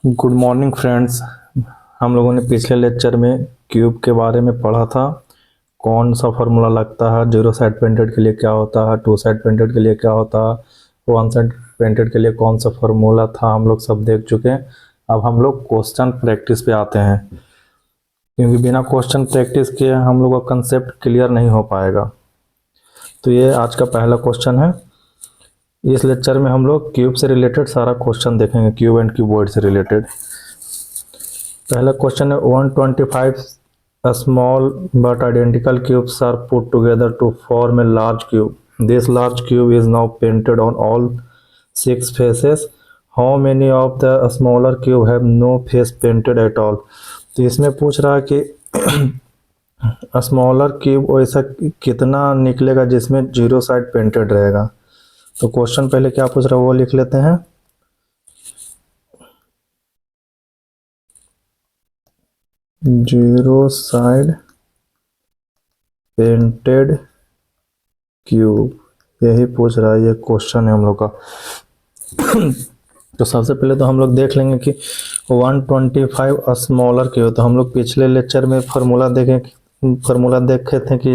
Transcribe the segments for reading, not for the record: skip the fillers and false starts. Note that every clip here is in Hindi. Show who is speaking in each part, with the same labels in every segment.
Speaker 1: Good morning friends. हम लोगों ने पिछले लेक्चर में क्यूब के बारे में पढ़ा था। कौन सा फार्मूला लगता है, जीरो साइड पेंटेड के लिए क्या होता है, टू साइड पेंटेड के लिए क्या होता है, वन साइड पेंटेड के लिए कौन सा फार्मूला था, हम लोग सब देख चुके हैं। अब हम लोग क्वेश्चन प्रैक्टिस पे आते हैं, क्योंकि बिना क्वेश्चन प्रैक्टिस के हम लोग का कंसेप्ट क्लियर नहीं हो पाएगा। तो ये आज का पहला क्वेश्चन है। इस लेक्चर में हम लोग क्यूब से रिलेटेड सारा क्वेश्चन देखेंगे, क्यूब एंड क्यूबॉइड से रिलेटेड। पहला क्वेश्चन है 125 small but identical cubes are put together to form a large cube. This large cube is now painted on all 6 faces. How many of the smaller cube have no face painted at all? तो इसमें पूछ रहा है कि स्मॉलर क्यूब वैसा कितना निकलेगा जिसमें जीरो साइड पेंटेड रहेगा। तो क्वेश्चन पहले क्या पूछ रहा है वो लिख लेते हैं। जीरो साइड पेंटेड क्यूब, यही पूछ रहा है, ये क्वेश्चन है हम लोग का। तो सबसे पहले तो हम लोग देख लेंगे कि 125 स्मॉलर क्यूब। तो हम लोग पिछले लेक्चर में फार्मूला देखे थे कि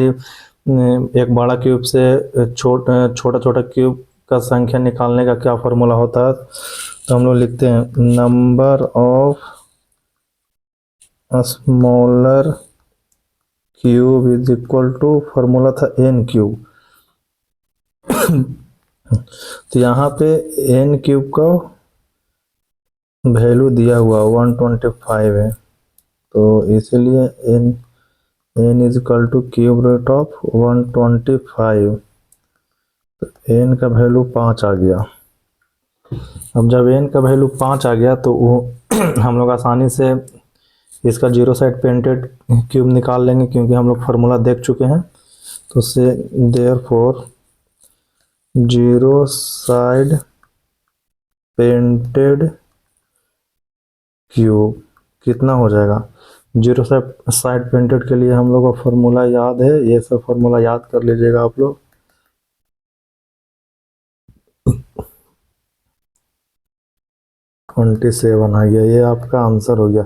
Speaker 1: एक बड़ा क्यूब से छोटा छोटा क्यूब का संख्या निकालने का क्या फार्मूला होता है। तो हम लोग लिखते हैं number of smaller cube is equal to, formula था एन क्यूब। तो यहाँ पे एन क्यूब का वैल्यू दिया हुआ 125 है, तो इसीलिए n is equal to cube root of 125। तो एन का वैल्यू 5 आ गया। अब जब एन का वैल्यू 5 आ गया तो वो हम लोग आसानी से इसका जीरो साइड पेंटेड क्यूब निकाल लेंगे, क्योंकि हम लोग फार्मूला देख चुके हैं। तो से therefore zero side painted cube कितना हो जाएगा। जीरो साइड पेंटेड के लिए हम लोग को फार्मूला याद है, ये सब फार्मूला याद कर लीजिएगा आप लोग। ट्वेंटी 27 आ गया, ये आपका आंसर हो गया।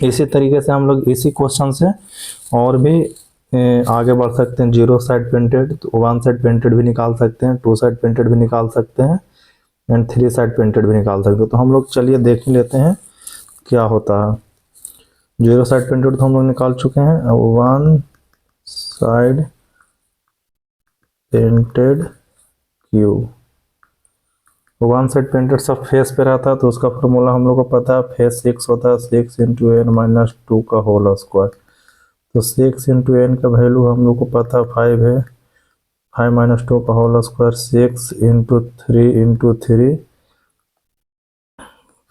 Speaker 1: इसी तरीके से हम लोग इसी क्वेश्चन से और भी आगे बढ़ सकते हैं। जीरो साइड पेंटेड, तो वन साइड पेंटेड भी निकाल सकते हैं, टू साइड पेंटेड भी निकाल सकते हैं, एंड थ्री साइड पेंटेड भी निकाल सकते हैं। तो हम लोग चलिए देख ही लेते हैं क्या होता है। जीरो साइड पेंटेड तो हम लोग निकाल चुके हैं। One side painted cube, one side painted सब फेस पे रहता है, तो उसका फॉर्मूला हम लोग को पता है, फेस 6 होता है, 6 इंटू एन माइनस 2 का होल स्क्वायर। तो 6 इंटू एन का वैल्यू हम लोग को पता है 5 है, 5 माइनस 2 का होल स्क्वायर, 6 इंटू 3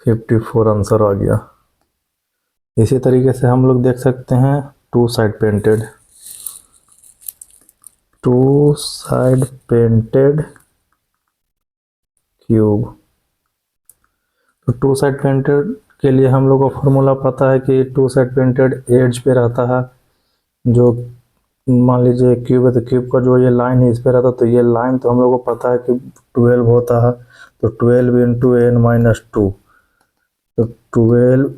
Speaker 1: 54 आंसर आ गया। इसी तरीके से हम लोग देख सकते हैं टू साइड पेंटेड क्यूब। तो टू साइड पेंटेड के लिए हम लोग को फॉर्मूला पता है कि टू साइड पेंटेड एज पे रहता है। जो मान लीजिए क्यूब है, तो क्यूब का जो ये लाइन है इस पे रहता है, तो ये लाइन तो हम लोग को पता है कि 12 होता है। तो 12 इंटू एन माइनस 2, तो 12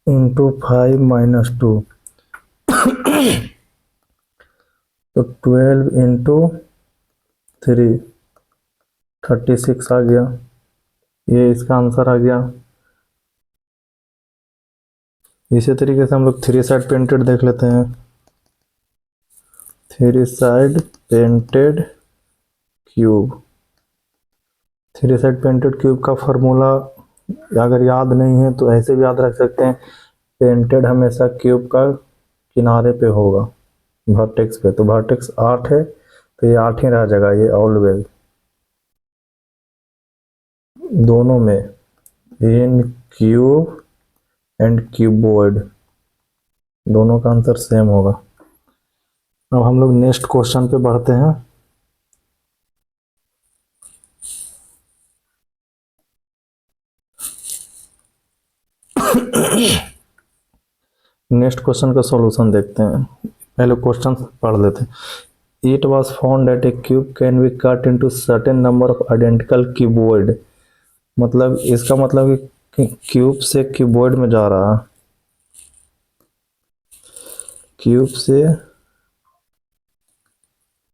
Speaker 1: इंटू 5 माइनस 2, तो 12 इंटू 3 36 आ गया। ये इसका आंसर आ गया। इसी तरीके से हम लोग थ्री साइड पेंटेड देख लेते हैं। Three side painted cube, three side painted cube का फॉर्मूला अगर याद नहीं है तो ऐसे भी याद रख सकते हैं। पेंटेड हमेशा क्यूब का किनारे पे होगा, वर्टेक्स पे। तो वर्टेक्स 8 है, तो ये 8 ही रह जाएगा, ये ऑलवेज दोनों में, इन क्यूब एंड क्यूबॉइड, दोनों का आंसर सेम होगा। अब हम लोग नेक्स्ट क्वेश्चन पे बढ़ते हैं। नेक्स्ट क्वेश्चन का सॉल्यूशन देखते हैं, पहले क्वेश्चन पढ़ लेते हैं। It was found that A cube can be cut into certain number of identical cuboid मतलब इसका मतलब कि क्यूब से क्यूबॉइड में जा रहा है, क्यूब से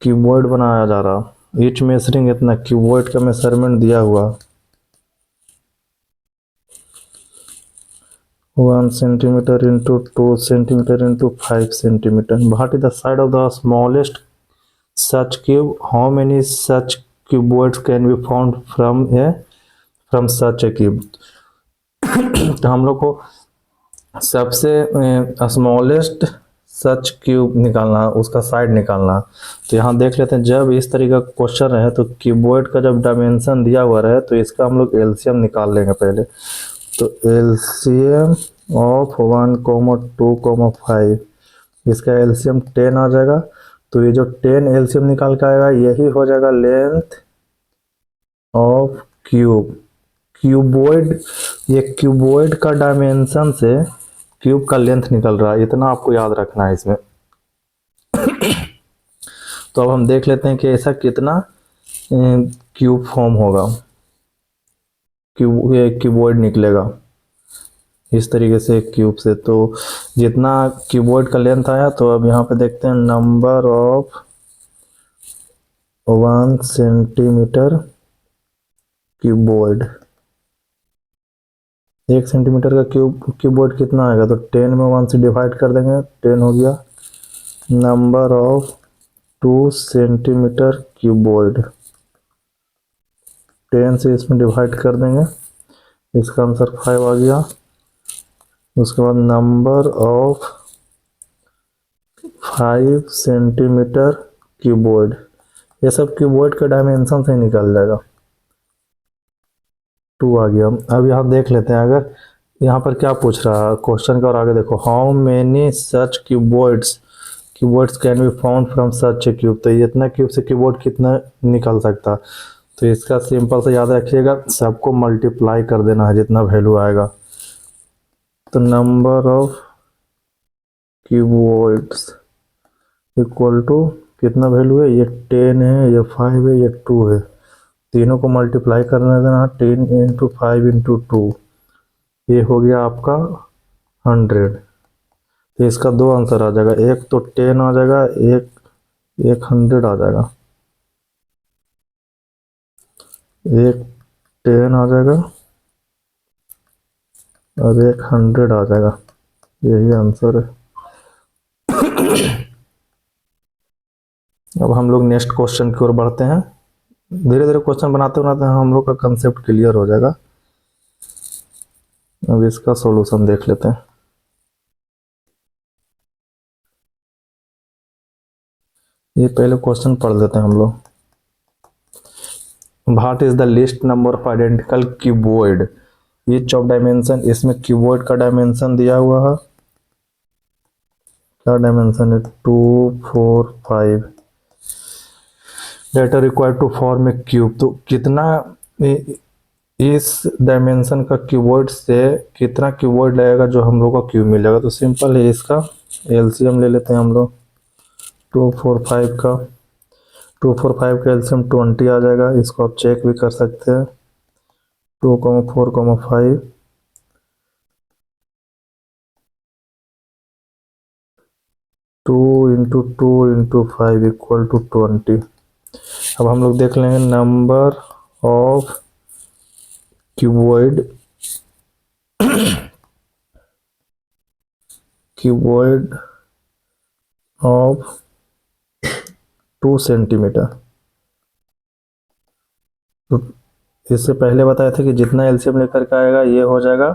Speaker 1: क्यूबॉइड बनाया जा रहा। ईच मेजरिंग इतना, क्यूबॉइड का मेजरमेंट दिया हुआ 1 centimetre into 2 centimetre into 5 centimetre. What is the side of the smallest such cube, how many such cuboids can be found from such A cube. तो हम लोग को सबसे स्मॉलेस्ट सच क्यूब निकालना है, उसका साइड निकालना है। तो यहाँ देख लेते हैं, जब इस तरीके का क्वेश्चन रहे तो क्यूबॉइड का जब डायमेंशन दिया हुआ रहे तो इसका हम लोग एलसीएम निकाल लेंगे पहले। तो एलसीएम ऑफ 1, 2, 5, इसका एलसीएम 10 आ जाएगा। तो ये जो 10 एलसीएम निकाल के आएगा यही हो जाएगा लेंथ ऑफ क्यूब। क्यूबॉइड, ये क्यूबॉइड का डायमेंशन से क्यूब का लेंथ निकल रहा है, इतना आपको याद रखना है इसमें। तो अब हम देख लेते हैं कि ऐसा कितना क्यूब फॉर्म होगा, क्यूबॉइड निकलेगा इस तरीके से क्यूब से। तो जितना क्यूबॉइड का लेंथ आया, तो अब यहाँ पे देखते हैं number of 1 centimetre cuboid. 1 centimetre का क्यूबॉइड कितना आएगा, तो 10 में 1 से डिवाइड कर देंगे, 10 हो गया। नंबर ऑफ 2 सेंटीमीटर क्यूबॉइड, 10 से इसमें डिवाइड कर देंगे, इसका आंसर 5 आ गया। उसके बाद नंबर ऑफ 5 सेंटीमीटर क्यूबॉइड, ये सब क्यूबॉइड के डायमेंशन से निकल जाएगा, 2 आ गया। अब यहाँ देख लेते हैं, अगर यहाँ पर क्या पूछ रहा है क्वेश्चन का, और आगे देखो, how many such cuboids can be found from such A cube. तो इतना क्यूब से क्यूबॉइड कितना निकल सकता। तो इसका सिंपल से याद रखिएगा, सबको मल्टीप्लाई कर देना है जितना वैल्यू आएगा। तो number of cuboids equal to कितना वैल्यू है, ये 10 है, ये 5 है, ये 2 है, तीनों को मल्टीप्लाई करना देना, 10 इंटू 5 इंटू 2, ये हो गया आपका 100। तो इसका 2 आंसर आ जाएगा, एक तो 10 आ जाएगा, एक 100 आ जाएगा, एक 10 आ जाएगा और एक 100 आ जाएगा, यही आंसर है। अब हम लोग नेक्स्ट क्वेश्चन की ओर बढ़ते हैं। धीरे धीरे क्वेश्चन बनाते बनाते हम लोग का कंसेप्ट क्लियर हो जाएगा। अब इसका सॉल्यूशन देख लेते हैं। ये पहले क्वेश्चन पढ़ लेते हैं हम लोग। What is the least number of identical cuboid each of dimension. इसमें क्यूबॉइड का डायमेंशन दिया हुआ है, क्या डायमेंशन है, 2, 4, 5। Data required to form a cube. तो कितना इस डायमेंशन का क्यूबॉइड से कितना क्यूबॉइड लगेगा जो हम लोग का क्यूब मिलेगा। तो सिंपल है, इसका एलसीएम ले लेते हैं हम लोग 2, 4, 5 का। 2, 4, 5 का एलसीएम 20 आ जाएगा, इसको आप चेक भी कर सकते हैं। 2, 4, 5, 2 इंटू 2 इंटू 5 इक्वल टू 20। अब हम लोग देख लेंगे number of cuboid of 2 centimetre. तो इससे पहले बताया था कि जितना एलसीएम लेकर के आएगा ये हो जाएगा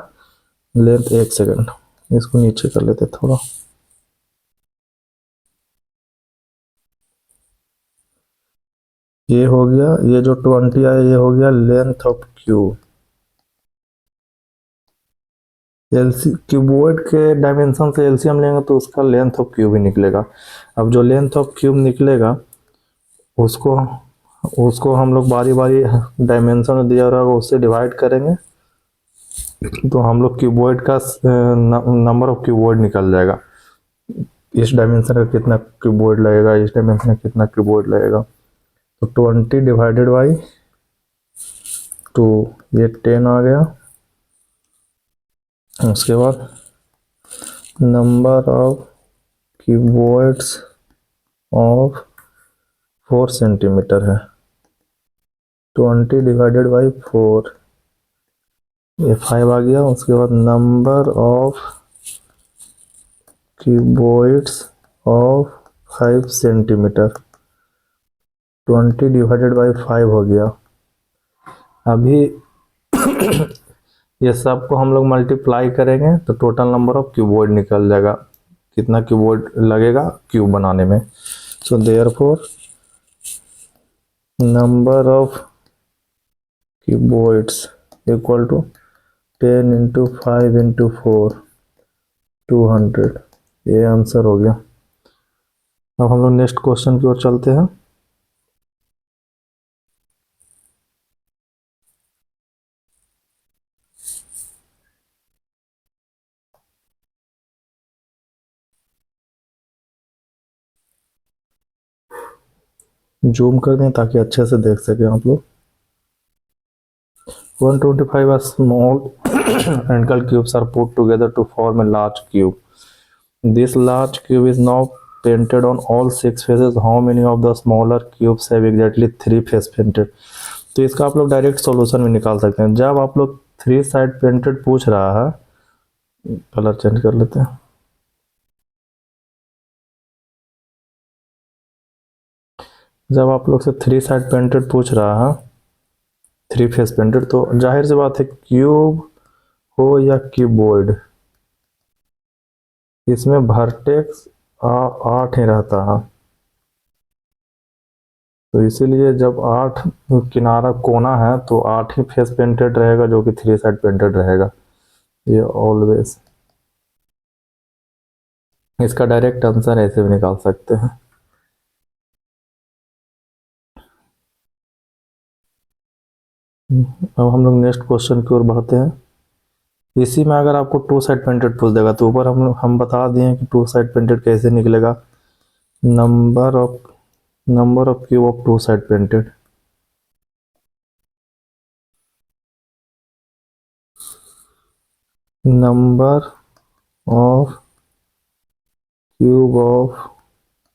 Speaker 1: लेंथ। 1 सेकंड, इसको नीचे कर लेते थोड़ा। ये हो गया, ये जो 20 आया ये हो गया लेंथ ऑफ क्यूब। क्यूबॉइड के डायमेंशन से एलसीएम लेंगे तो उसका लेंथ ऑफ क्यूब ही निकलेगा। अब जो लेंथ ऑफ क्यूब निकलेगा उसको उसको हम लोग बारी बारी डायमेंशन दिया रहेगा उससे डिवाइड करेंगे, तो हम लोग क्यूबॉइड का नंबर ऑफ क्यूबॉइड निकल जाएगा। इस डायमेंशन का कितना क्यूबॉइड लगेगा, इस डायमेंशन का कितना क्यूबॉइड लगेगा। तो 20 डिवाइडेड बाई 2, ये 10 आ गया। उसके बाद number of cuboids of 4 centimetre है, 20 डिवाइडेड बाई 4, ये 5 आ गया। उसके बाद number of cuboids of 5 centimetre, 20 divided by 5 हो गया। अभी ये सब को हम लोग मल्टीप्लाई करेंगे तो टोटल नंबर ऑफ क्यूबॉइड निकल जाएगा, कितना क्यूबॉइड लगेगा क्यूब बनाने में। So therefore number of cuboids equal to 10 into 5 into 4, 200। ये आंसर हो गया। अब हम लोग नेक्स्ट क्वेश्चन की ओर चलते हैं। जूम कर दें ताकि अच्छे से देख सकें आप लोग। 125 small identical cubes are put together to form a large cube. This large cube is now painted on all 6 faces. How many of the smaller cubes have exactly 3 face painted? तो इसका आप लोग डायरेक्ट सॉल्यूशन में निकाल सकते हैं। जब आप लोग 3 साइड पेंटेड पूछ रहा है, कलर चेंज कर लेते हैं। जब आप लोग से 3 साइड पेंटेड पूछ रहा है, 3 फेस पेंटेड, तो जाहिर सी बात है क्यूब हो या क्यूबॉइड, इसमें वर्टेक्स 8 ही रहता है। तो इसीलिए जब 8 किनारा कोना है तो 8 ही फेस पेंटेड रहेगा, जो कि 3 साइड पेंटेड रहेगा। ये ऑलवेज, इसका डायरेक्ट आंसर ऐसे भी निकाल सकते हैं। अब हम लोग नेक्स्ट क्वेश्चन की ओर बढ़ते हैं। इसी में अगर आपको 2 साइड पेंटेड पूछ देगा तो ऊपर हम बता दिए कि 2 साइड पेंटेड कैसे निकलेगा। Number of cube of 2 side painted, number of cube of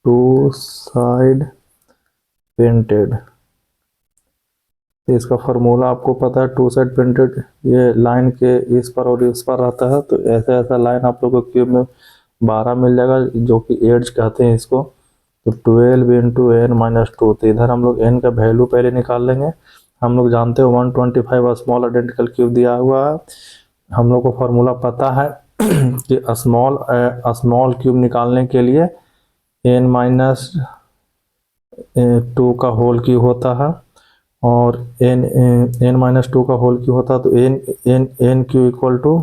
Speaker 1: 2 side painted. तो इसका फार्मूला आपको पता है, 2 साइड पेंटेड ये लाइन के इस पर और इस पर रहता है, तो ऐसा ऐसा लाइन आप लोग को क्यूब में 12 मिल जाएगा, जो कि एड्ज कहते हैं इसको। तो 12 इंटू एन माइनस 2, तो इधर हम लोग एन का वैल्यू पहले निकाल लेंगे। हम लोग जानते हैं 125 स्मॉल आइडेंटिकल क्यूब दिया हुआ है। हम लोग को फार्मूला पता है कि स्मॉल क्यूब निकालने के लिए एन माइनस 2 का होल क्यूब होता है, और एन माइनस 2 का होल क्यूब होता है। तो एन क्यू इक्वल टू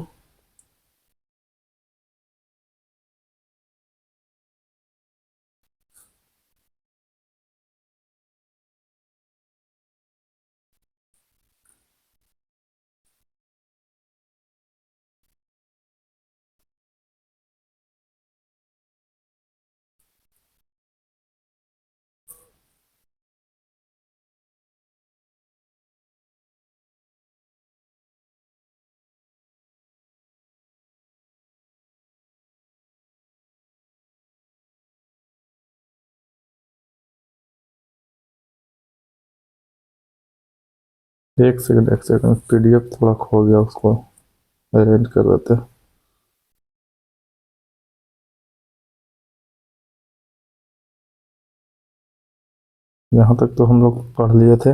Speaker 1: एक सेकंड पीडीएफ थोड़ा खो गया, उसको अरेंज कर देते हैं। यहाँ तक तो हम लोग पढ़ लिए थे।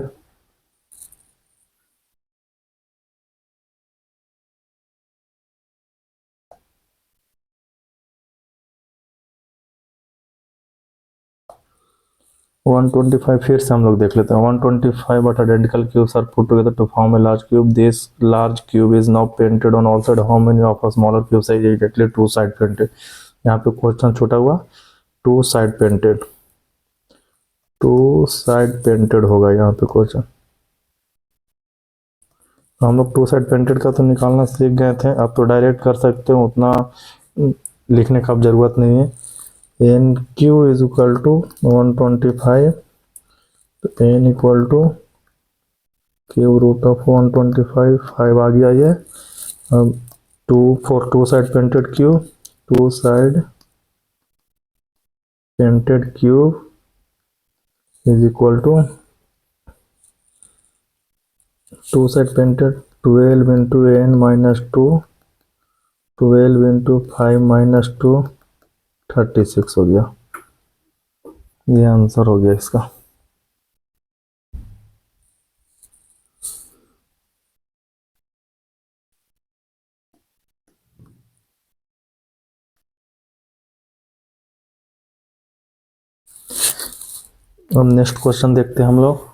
Speaker 1: वन 125 फिर से हम लोग देख लेते हैं। 125 but identical cubes are put together to form a large cube. This large cube is now painted on all side. How many of a smaller cube size exactly 2 side painted. यहाँ पे क्वेश्चन छोटा हुआ, 2 साइड पेंटेड, 2 साइड पेंटेड होगा यहाँ पे क्वेश्चन। हम लोग 2 साइड पेंटेड का तो निकालना सीख गए थे, अब तो डायरेक्ट कर सकते हैं, उतना लिखने का अब जरूरत नहीं है। N cube is equal to 125, तो n equal to cube root of 125, 5 आ गया ये। अब 2 for two side painted cube, two side painted cube is equal to two side painted 12 into n minus 2, 12 into 5 minus 2, 36 हो गया। ये आंसर हो गया इसका। अब नेक्स्ट क्वेश्चन देखते हैं हम लोग।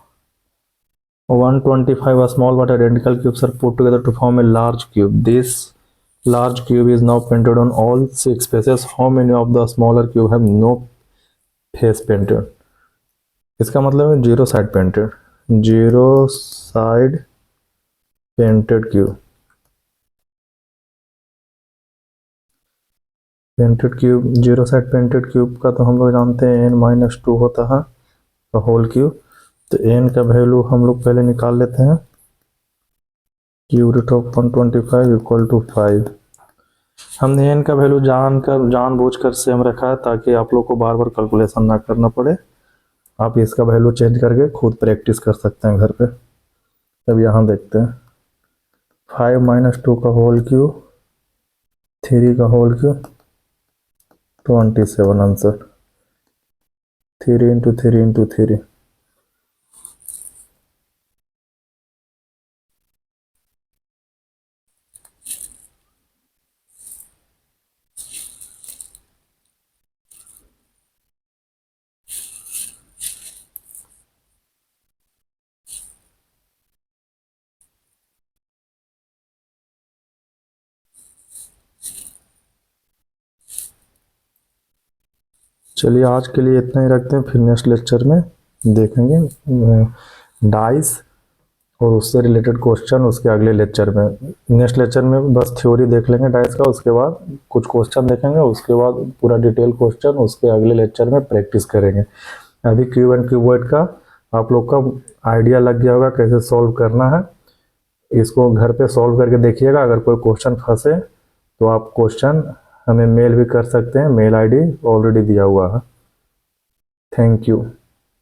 Speaker 1: 125 small but identical cubes are put together to form a large cube. This large cube is now painted on all 6 faces. How many of the smaller cube have no face painted? इसका मतलब है zero side painted, zero side painted cube. Painted cube, zero side painted cube का तो हम लोग जानते हैं n-2 होता है तो होल क्यूब। तो n का वैल्यू हम लोग पहले निकाल लेते हैं। Cube root of 125 equal to 5। हमने n का वैल्यू जानबूझकर सेम रखा है ताकि आप लोग को बार बार कैलकुलेशन ना करना पड़े। आप इसका वैल्यू चेंज करके खुद प्रैक्टिस कर सकते हैं घर पे। अब यहाँ देखते हैं 5 माइनस 2 का होल क्यूब, 3 का whole cube, 27 answer. 3 into 3 into 3। चलिए आज के लिए इतना ही रखते हैं, फिर नेक्स्ट लेक्चर में देखेंगे डाइस और उससे रिलेटेड क्वेश्चन उसके अगले लेक्चर में। नेक्स्ट लेक्चर में बस थ्योरी देख लेंगे डाइस का, उसके बाद कुछ क्वेश्चन देखेंगे, उसके बाद पूरा डिटेल क्वेश्चन उसके अगले लेक्चर में प्रैक्टिस करेंगे। अभी क्यूब एंड क्यूबॉइड का आप लोग का आइडिया लग गया होगा कैसे सॉल्व करना है। इसको घर पे सॉल्व करके देखिएगा। अगर कोई क्वेश्चन फंसे तो आप क्वेश्चन हमें मेल भी कर सकते हैं, मेल आईडी ऑलरेडी दिया हुआ है। Thank you.